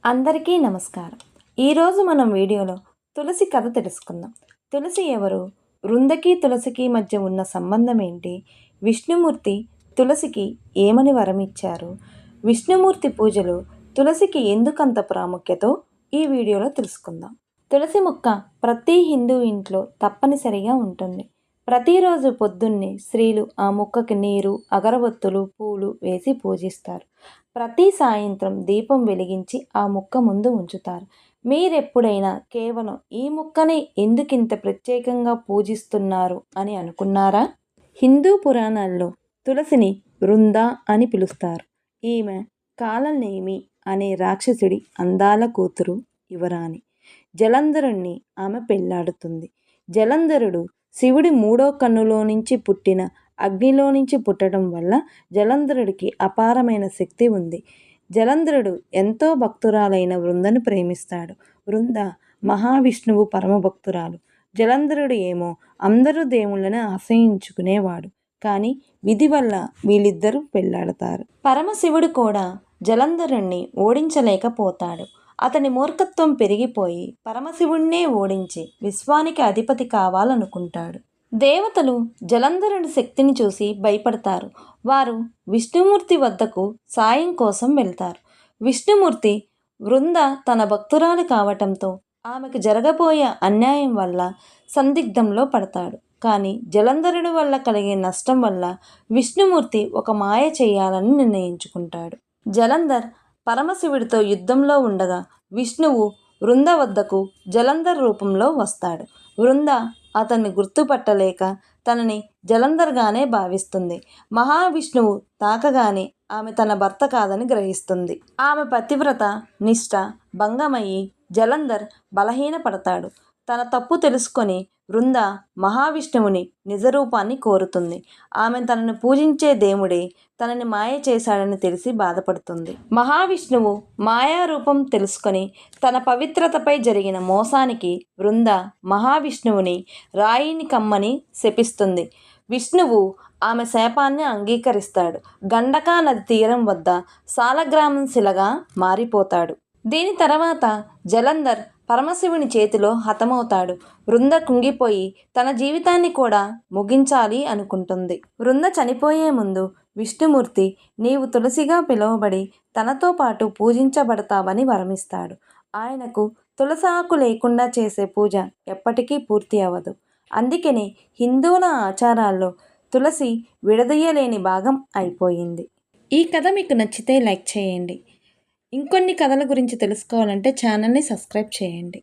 అందరికీ నమస్కారం. ఈరోజు మనం వీడియోలో తులసి కథ తెలుసుకుందాం. తులసి ఎవరు? వృందకి తులసికి మధ్య ఉన్న సంబంధం ఏంటి? విష్ణుమూర్తి తులసికి ఏమని వరం ఇచ్చారు? విష్ణుమూర్తి పూజలు తులసికి ఎందుకంత ప్రాముఖ్యతో ఈ వీడియోలో తెలుసుకుందాం. తులసి మొక్క ప్రతి హిందూ ఇంట్లో తప్పనిసరిగా ఉంటుంది. ప్రతిరోజు పొద్దున్నే స్త్రీలు ఆ మొక్కకి నీరు, అగరబత్తులు, పూలు వేసి పూజిస్తారు. ప్రతి సాయంత్రం దీపం వెలిగించి ఆ మొక్క ముందు ఉంచుతారు. మీరెప్పుడైనా కేవలం ఈ మొక్కనే ఎందుకింత ప్రత్యేకంగా పూజిస్తున్నారు అని అనుకున్నారా? హిందూ పురాణాల్లో తులసిని వృంద అని పిలుస్తారు. ఈమె కాలనేమి అనే రాక్షసుడి అందాల కూతురు యువరాణి. జలంధరుణ్ణి ఆమె పెళ్లాడుతుంది. జలంధరుడు శివుడి మూడో కన్నులో నుంచి పుట్టిన అగ్నిలో నుంచి పుట్టడం వల్ల జలంధరుడికి అపారమైన శక్తి ఉంది. జలంధరుడు ఎంతో భక్తురాలైన వృందను ప్రేమిస్తాడు. వృంద మహావిష్ణువు పరమ భక్తురాలు. జలంధరుడు ఏమో అందరూ దేవుళ్ళని ఆశ్రయించుకునేవాడు. కానీ విధి వల్ల వీళ్ళిద్దరూ పెళ్లాడతారు. పరమశివుడు కూడా జలంధరుణ్ణి ఓడించలేకపోతాడు. అతని మూర్ఖత్వం పెరిగిపోయి పరమశివుణ్ణే ఓడించి విశ్వానికి అధిపతి కావాలనుకుంటాడు. దేవతలు జలంధరుని శక్తిని చూసి భయపడతారు. వారు విష్ణుమూర్తి వద్దకు సాయం కోసం వెళ్తారు. విష్ణుమూర్తి వృంద తన భక్తురాలు కావటంతో ఆమెకు జరగబోయే అన్యాయం వల్ల సందిగ్ధంలో పడతాడు. కానీ జలంధరుడి వల్ల కలిగే నష్టం వల్ల విష్ణుమూర్తి ఒక మాయ చేయాలని నిర్ణయించుకుంటాడు. జలంధర్ పరమశివుడితో యుద్ధంలో ఉండగా విష్ణువు వృంద వద్దకు జలంధర్ రూపంలో వస్తాడు. వృంద అతన్ని గుర్తుపట్టలేక తనని జలంధర్గానే భావిస్తుంది. మహావిష్ణువు తాకగానే ఆమె తన భర్త కాదని గ్రహిస్తుంది. ఆమె పతివ్రత నిష్ఠ భంగమయ్యి జలంధర్ బలహీనపడతాడు. తన తప్పు తెలుసుకొని వృంద మహావిష్ణువుని నిజరూపాన్ని కోరుతుంది. ఆమె తనను పూజించే దేవుడే తనని మాయ చేశాడని తెలిసి బాధపడుతుంది. మహావిష్ణువు మాయారూపం తెలుసుకొని తన పవిత్రతపై జరిగిన మోసానికి వృంద మహావిష్ణువుని రాయిని కమ్మని శపిస్తుంది. విష్ణువు ఆమె శాపాన్ని అంగీకరిస్తాడు. గండకా నది తీరం వద్ద సాలగ్రామం శిలగా మారిపోతాడు. దీని తర్వాత జలంధర్ పరమశివుని చేతిలో హతమవుతాడు. వృంద కుంగిపోయి తన జీవితాన్ని కూడా ముగించాలి అనుకుంటుంది. వృంద చనిపోయే ముందు విష్ణుమూర్తి నీవు తులసిగా పిలువబడి తనతో పాటు పూజించబడతావని వరమిస్తాడు. ఆయనకు తులసి ఆకు లేకుండా చేసే పూజ ఎప్పటికీ పూర్తి అవ్వదు. అందుకనే హిందువుల ఆచారాల్లో తులసి విడదీయలేని భాగం అయిపోయింది. ఈ కథ మీకు నచ్చితే లైక్ చేయండి. ఇంకొన్ని కథల గురించి తెలుసుకోవాలంటే ఛానల్ని సబ్స్క్రైబ్ చేయండి.